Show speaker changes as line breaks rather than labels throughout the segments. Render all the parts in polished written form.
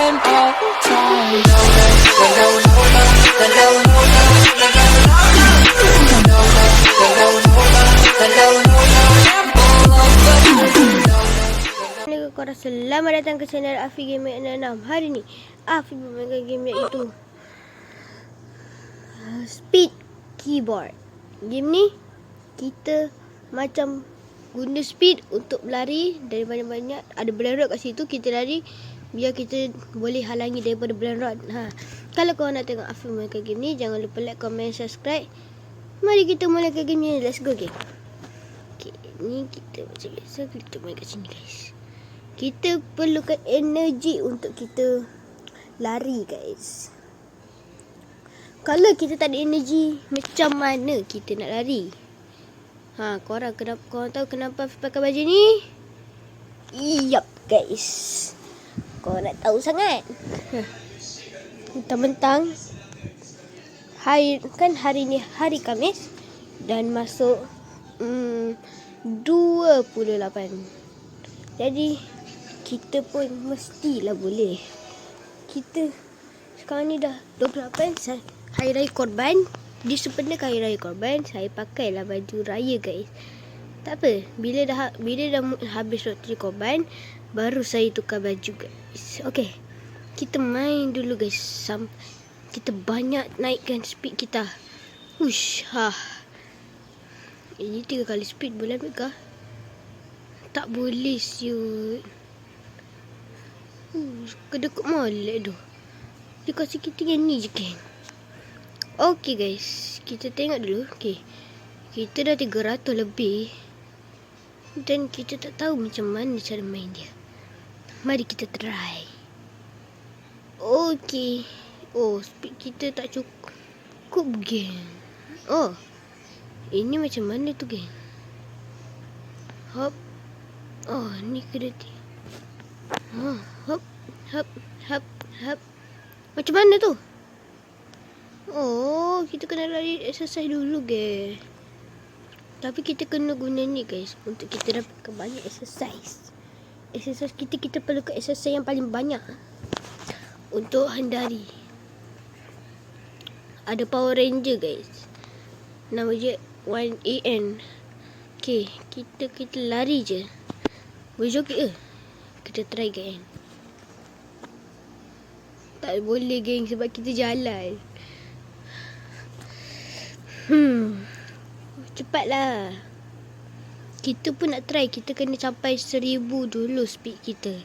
spend all the time.
Assalamualaikum korang, selamat datang ke channel Afi Gamer 66. Hari ni Afi memainkan game iaitu Speed Keyboard. Game ni kita macam guna speed untuk berlari dari banyak-banyak. Ada blank road kat situ, kita lari biar kita boleh halangi daripada blank road. Kalau korang nak tengok Afi memainkan game ni, jangan lupa like, comment, subscribe. Mari kita mulakan game ni. Let's go game. Okay, ni kita macam biasa kita main kat sini guys. Kita perlukan energi untuk kita lari guys. Kalau kita tak ada energi, macam mana kita nak lari? Korang tahu kenapa Afi pakai baju ni? Yup guys, korang nak tahu sangat. Mentang-mentang hari ni hari Khamis dan masuk 28. Jadi kita pun mestilah boleh. Kita sekarang ni dah 28, Hari Raya Korban. Disempena Hari Raya Korban, saya pakailah baju raya guys. Tak apa, bila dah habis waktu korban, baru saya tukar baju guys. Okay, kita main dulu guys. Kita banyak naikkan speed kita. Ini 3 kali speed boleh ambil kah? Tak boleh siut. Kedekut molek tu. Dia kasi kita yang ni je geng. Okay guys, kita tengok dulu. Okay, kita dah 300 lebih dan kita tak tahu macam mana cara main dia. Mari kita try. Okay. Speed kita tak cukup geng. Ini macam mana tu geng? Hop. Ni kena hop. Macam mana tu? Kita kena lari exercise dulu guys. Tapi kita kena guna ni guys untuk kita dapatkan banyak exercise. Exercise kita perlukan exercise yang paling banyak untuk hindari. Ada Power Ranger guys, nama je 1AN. Okay, kita lari je. Boleh joget ke? Kita try geng. Tak boleh geng sebab kita jalan. Cepatlah. Kita pun nak try. Kita kena capai 1000 dulu speed kita.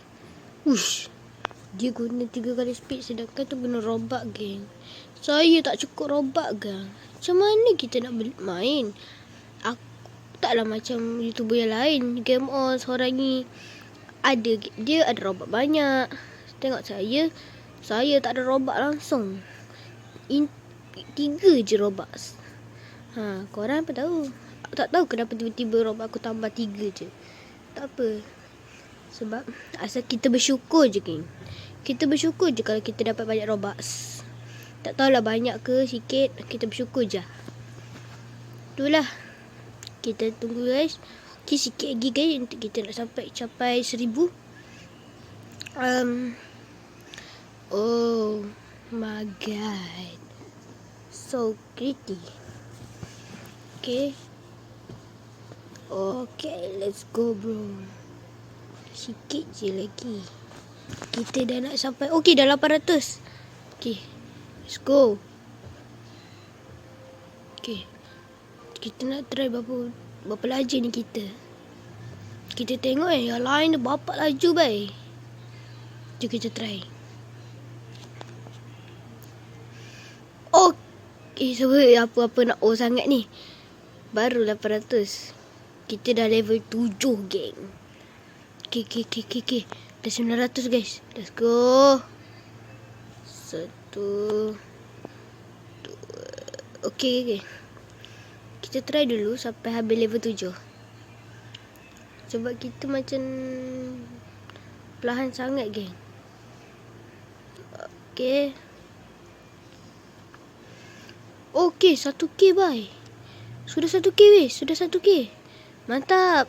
Dia guna 3 kali speed, sedangkan tu guna robak geng. Saya tak cukup robak geng. Macam mana kita nak main? Aku taklah macam YouTuber yang lain. Game on seorang ni dia ada robak banyak. Tengok saya tak ada robak langsung. 3 je robak. Korang apa tahu? Aku tak tahu kenapa tiba-tiba robak aku tambah 3 je. Tak apa. Sebab asal kita bersyukur je geng. Kita bersyukur je kalau kita dapat banyak robak. Tak tahulah banyak ke sikit, kita bersyukur je. Itulah. Kita tunggu guys. Okay, sikit lagi guys untuk kita nak capai 1000. Oh my god. So pretty. Okay, let's go bro. Sikit je lagi. Kita dah nak sampai. Okay, dah 800. Okay, let's go. Okay, kita nak try berapa laju ni kita. Kita tengok yang lain dia berapa laju bai. Jom kita try. Okay, sebab apa-apa nak sangat ni. Baru 800. Kita dah level 7 geng. Okay. Dah 900 guys. Let's go. 1 2. Okay. Kita try dulu sampai habis level 7. Sebab kita macam perlahan sangat geng. Okay, 1k bye. Sudah 1k weh. Mantap.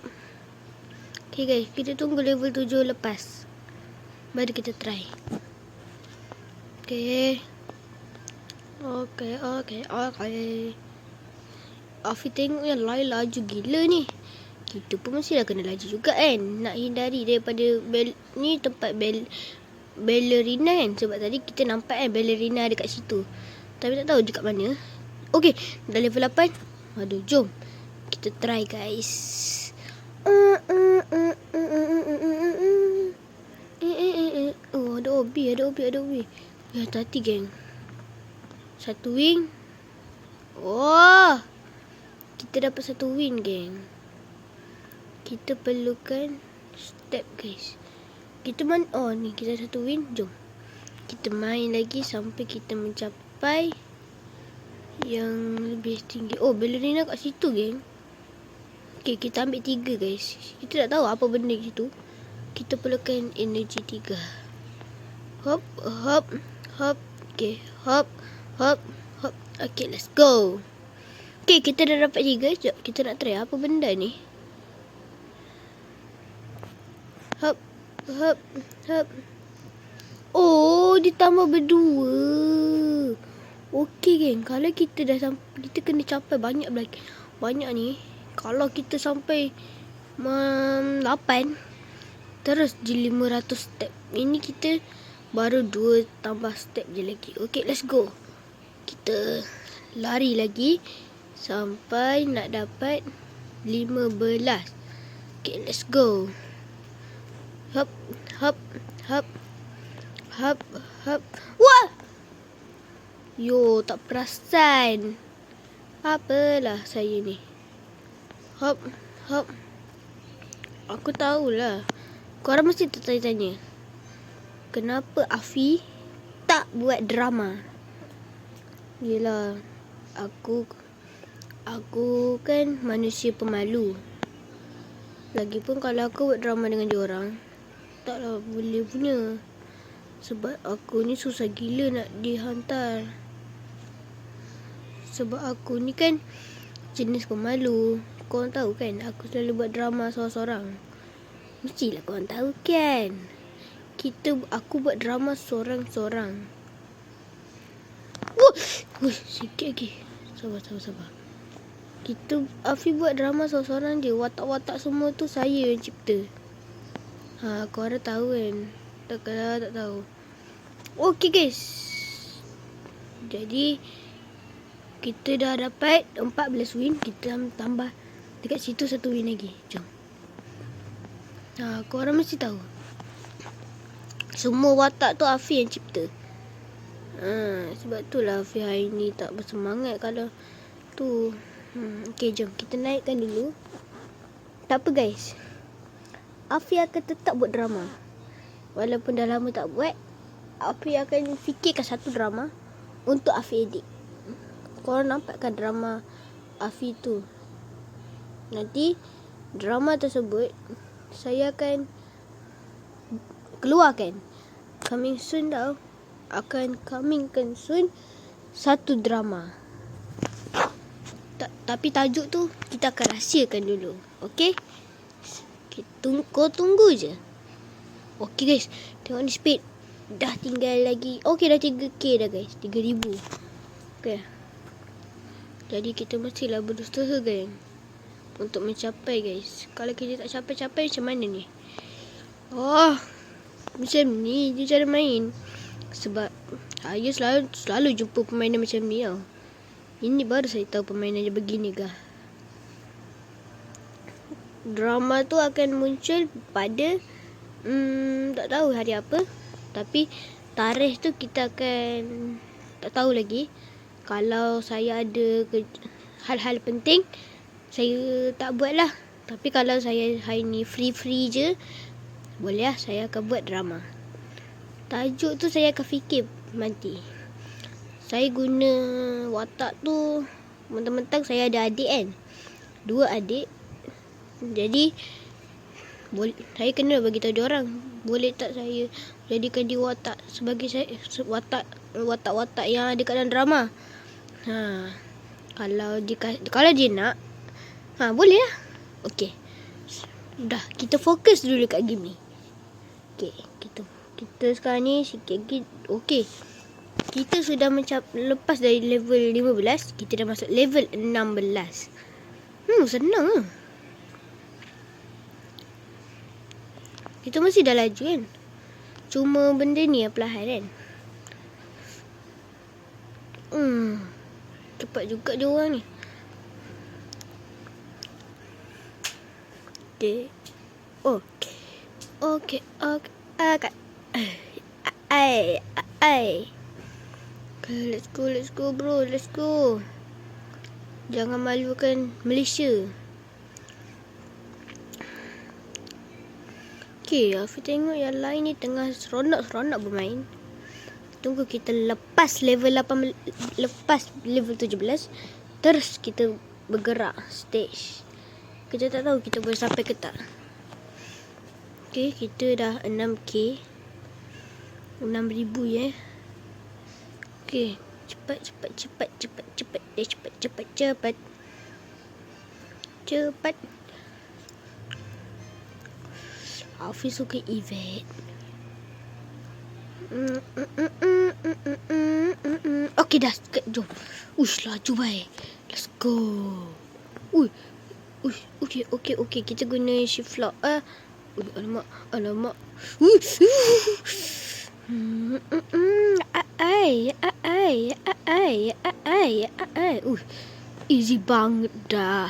Okay guys, kita tunggu level 7 lepas. Baru kita try. Okay. Afi tengok yang lain laju gila ni. Kita pun mestilah kena laju juga kan. Nak hindari daripada ballerina kan. Sebab tadi kita nampak kan ballerina dekat situ. Tapi tak tahu dekat mana. Okay, dah level 8. Aduh, jom. Kita try guys. Oh, ada obi. Ya, hati geng. Satu wing. Oh, kita dapat satu win geng. Kita perlukan step guys. Kita ni kita satu win. Jom kita main lagi sampai kita mencapai yang lebih tinggi. Oh, ballerina kat situ geng. Okay, kita ambil 3 guys. Kita tak tahu apa benda situ. Kita perlukan energi 3. Hop. Okay, hop. Okay, let's go. Okay, kita dah dapat 3. Sekejap, kita nak try apa benda ni. Hop. Oh, ditambah berdua. Okay geng, kalau kita dah sampai, kita kena capai banyak ni. Kalau kita sampai 8 terus di 500 step. Ini kita baru 2 tambah step je lagi. Okay, let's go. Kita lari lagi sampai nak dapat 15. Okay, let's go. Hop. Wah! Yo, tak perasan. Apalah saya ni. Hop. Aku tahulah. Korang mesti tertanya-tanya. Kenapa Afi tak buat drama? Yelah, aku kan manusia pemalu. Lagipun kalau aku buat drama dengan diorang, taklah boleh punya. Sebab aku ni susah gila nak dihantar. Sebab aku ni kan jenis pemalu. Korang tahu kan, aku selalu buat drama seorang-seorang. Mestilah korang tahu kan. Aku buat drama seorang-seorang. Sikit lagi. Sabar. Afi buat drama seorang-seorang je. Watak-watak semua tu saya yang cipta. Korang tahu kan. Takkanlah tak tahu. Okay guys. Jadi kita dah dapat 14 win. Kita tambah dekat situ 1 win lagi. Jom. Korang mesti tahu. Semua watak tu Afi yang cipta. Sebab itulah Afi hari ni tak bersemangat kalau tu. Okay, jom kita naikkan dulu. Tak apa guys. Afi akan tetap buat drama. Walaupun dah lama tak buat, Afi akan fikirkan satu drama untuk Afi edit. Korang nampakkan drama Afi tu. Nanti drama tersebut saya akan keluarkan. Coming soon tau. Akan coming soon satu drama. Tapi tajuk tu kita akan rahsiakan dulu. Okay? Kau tunggu je. Okay guys, tengok ni speed. Dah tinggal lagi. Okay, dah 3k dah guys. 3000. Okay. Jadi kita mestilah berusaha kan untuk mencapai guys. Kalau kita tak capai macam mana ni? Macam ni je cara main. Sebab saya selalu jumpa permainan macam ni tau. Ini baru saya tahu permainan je begini kah. Drama tu akan muncul pada tak tahu hari apa. Tapi tarikh tu kita akan tak tahu lagi. Kalau saya ada hal-hal penting, saya tak buat lah. Tapi kalau saya hari ni free je, boleh lah saya akan buat drama. Tajuk tu saya akan fikir nanti. Saya guna watak tu mentang-mentang saya ada adik kan. 2 adik. Jadi saya kena bagi tahu dia orang. Boleh tak saya jadikan dia watak sebagai saya watak-watak yang ada kat dalam drama. Kalau dia nak, boleh lah. Okey. Dah, kita fokus dulu kat game ni. Okey, kita sekarang ni sikit lagi. Okey. Kita sudah lepas dari level 15. Kita dah masuk level 16. Senang lah. Kita masih dah laju kan. Cuma benda ni perlahan kan. Cepat juga dia orang ni. Okay. Okay, let's go bro, let's go. Jangan malukan Malaysia. Okay, Afi tengok yang lain ni tengah seronok-seronok bermain. Tunggu kita lepas level 17. Terus kita bergerak stage. Kita tak tahu kita boleh sampai ke tak. Okay, kita dah 6k. 6,000 ya. Okay, cepat. Hafiz suka event. Okay dah, jom. Laju baik. Let's go. Okay. Kita guna shift lock. Alamak. Easy banget dah.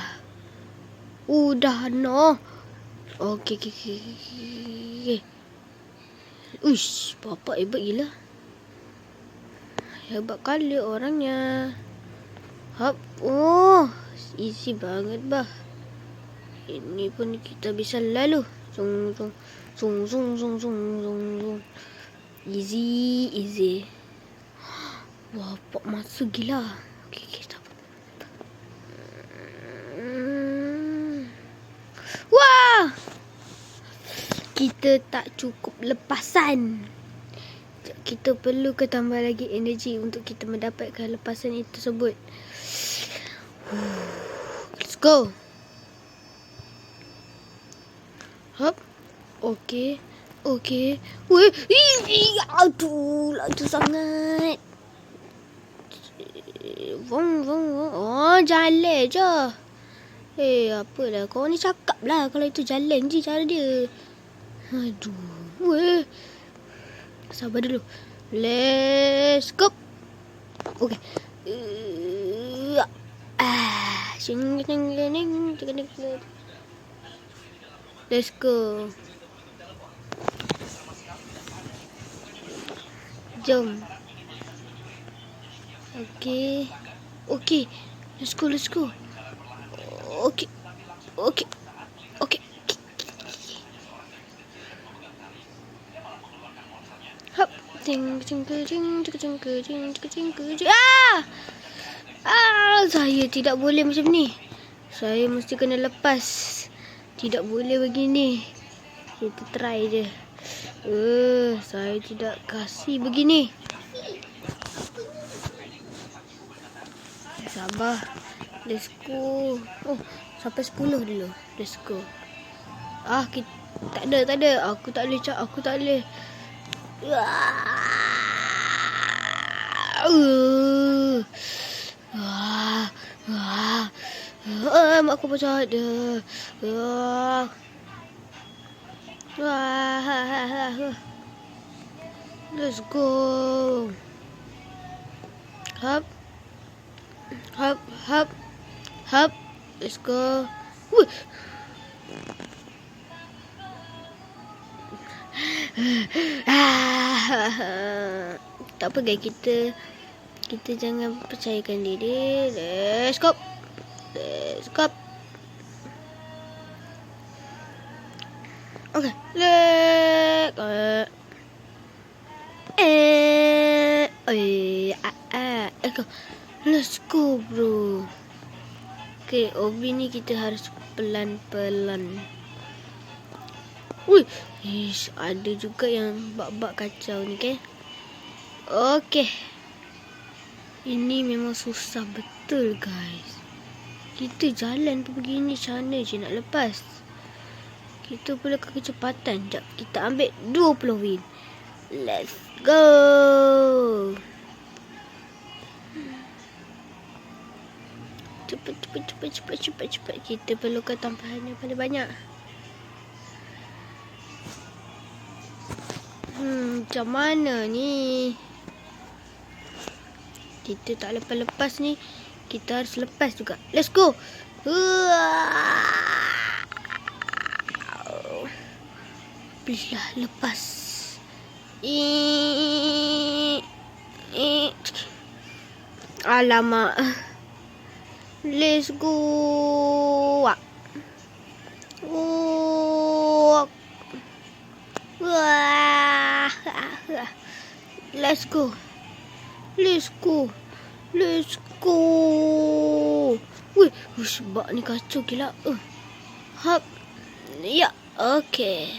Udah no. Okay. Bapak hebat gila. Hebat kali orangnya. Easy banget bah. Ini pun kita bisa lalu. Zung. Easy. Bapak masa gila. Okay, stop. Wah! Kita tak cukup lepasan. Kita perlu ke tambah lagi energi untuk kita mendapatkan lepasan itu tersebut. Let's go. Okay. Aduh, laju sangat. Vong. Jalan je. Apalah. Kau ni cakap lah kalau itu jalan je cara dia. Aduh. Sabar dulu. Let's go. Okay. Let's go. Jom. Okay. Let's go. Okay. Saya tidak boleh macam ni. Saya mesti kena lepas. Tidak boleh begini. Kita try je. Saya tidak kasih begini. Sabar. Let's go. Sampai 10 dulu. Let's go. Tak ada. Aku tak boleh. Mak aku pecah dah. Let's go. Hop. Let's go. Tak apa guys, kita jangan percayakan diri. Let's go. Okay. Let's go bro. Okay, Obi ni kita harus pelan-pelan. Ada juga yang bak-bak kacau ni kan. Okay. Ini memang susah betul guys. Kita jalan pun begini, sana je nak lepas. Kita perlukan kecepatan. Sekejap, kita ambil 20 win. Let's go. Cepat. Kita perlukan tampahan yang paling banyak. Macam mana ni? Kita tak lepas-lepas ni. Kita harus lepas juga. Let's go. Please lah, lepas. Alamak. Let's go. Let's go. Wih, bak ni kacau gila. Hap. Ya, okey.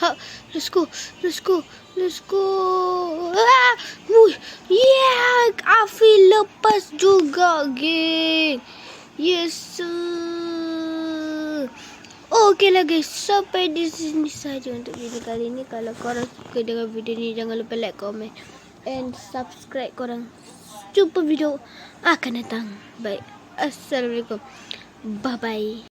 Hap, let's go. Yeah, Afi lepas juga, geng. Yes, sir. Okeylah guys, sampai di sini saja untuk video kali ini. Kalau korang suka dengan video ni, jangan lupa like, comment and subscribe korang. Jumpa video akan datang. Baik, assalamualaikum. Bye bye.